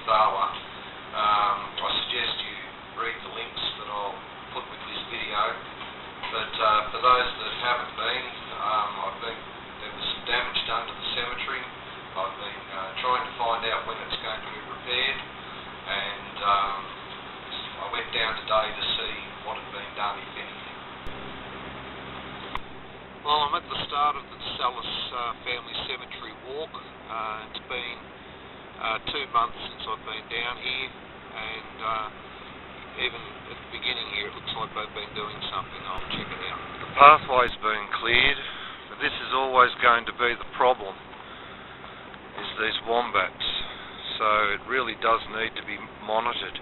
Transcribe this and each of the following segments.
Tharwa. I suggest you read the links that I'll put with this video. But for those that haven't been, there was some damage done to the cemetery. I've been trying to find out when it's going to be repaired, and I went down today to see what had been done, if anything. Well, I'm at the start of the Salis family cemetery walk. It's been 2 months since I've been down here, and even at the beginning here it looks like they've been doing something. I'll check it out. The pathway's been cleared, but this is always going to be the problem, is these wombats. So it really does need to be monitored.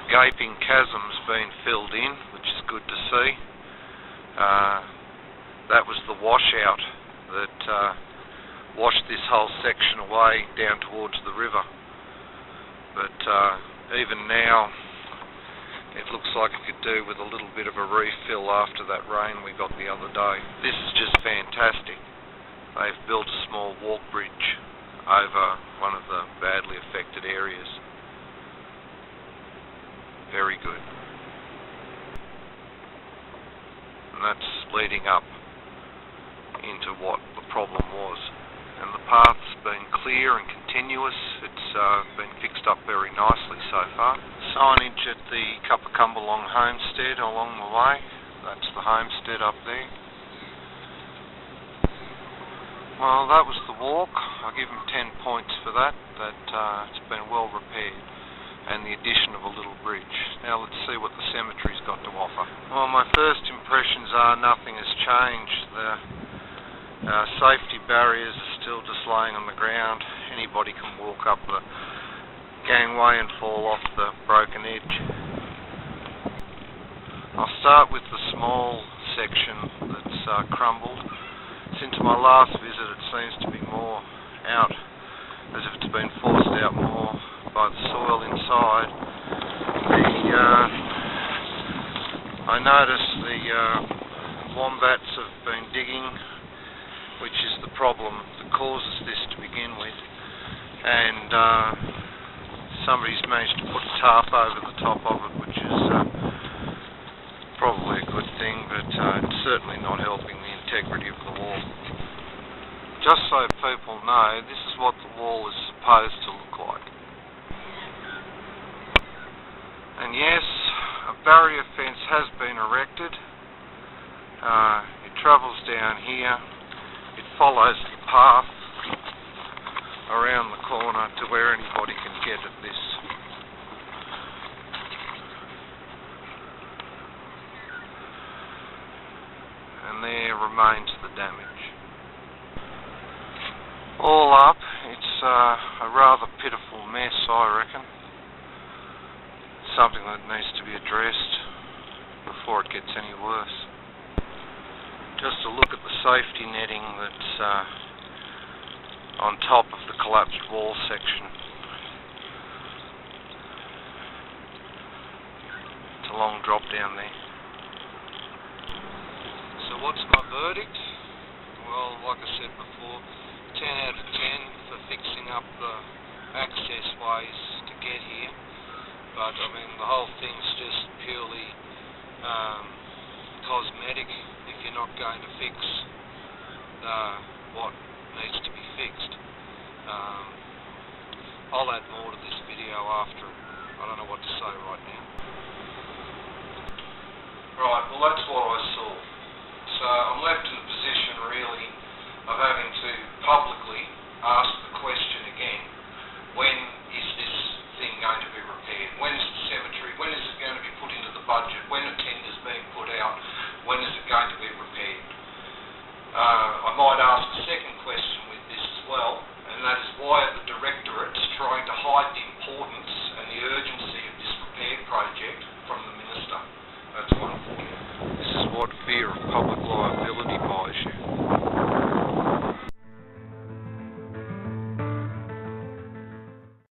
The gaping chasm's been filled in, which is good to see. That was the washout that washed this whole section away down towards the river. But even now, it looks like it could do with a little bit of a refill after that rain we got the other day. This is just fantastic. They've built a small walk bridge over one of the badly affected areas. Very good. And that's leading up into what the problem was. And the path's been clear and continuous. It's been fixed up very nicely so far. Signage at the Cuppacumbalong homestead along the way. That's the homestead up there. Well, that was the walk. I'll give them 10 points for that. It's been well repaired, and the addition of a little bridge. Now let's see what the cemetery's got to offer. Well, my first impressions are nothing has changed. The safety barriers are still just laying on the ground. Anybody can walk up the gangway and fall off the broken edge. I'll start with the small section that's crumbled. Since my last visit, it seems to be more out, as if it's been forced out more by the soil inside. I noticed the wombats have been digging, which is the problem that causes this to begin with, and somebody's managed to put a tarp over the top of it, which is probably a good thing, but it's certainly not helping the integrity of the wall. Just so people know, this is what the wall is supposed to look like. And yes, a barrier fence has been erected. It travels down here. It follows the path around the corner to where anybody can get at this. And there remains the damage. All up, it's a rather pitiful mess, I reckon. Something that needs to be addressed before it gets any worse. Just a look at the safety netting that's on top of the collapsed wall section. It's a long drop down there. So what's my verdict? Well, like I said before, 10 out of 10 for fixing up the access ways to get here. But I mean, the whole thing's just purely cosmetic if you're not going to fix what needs to be fixed. I'll add more to this video after. I don't know what to say right now. Right, well that's what I saw.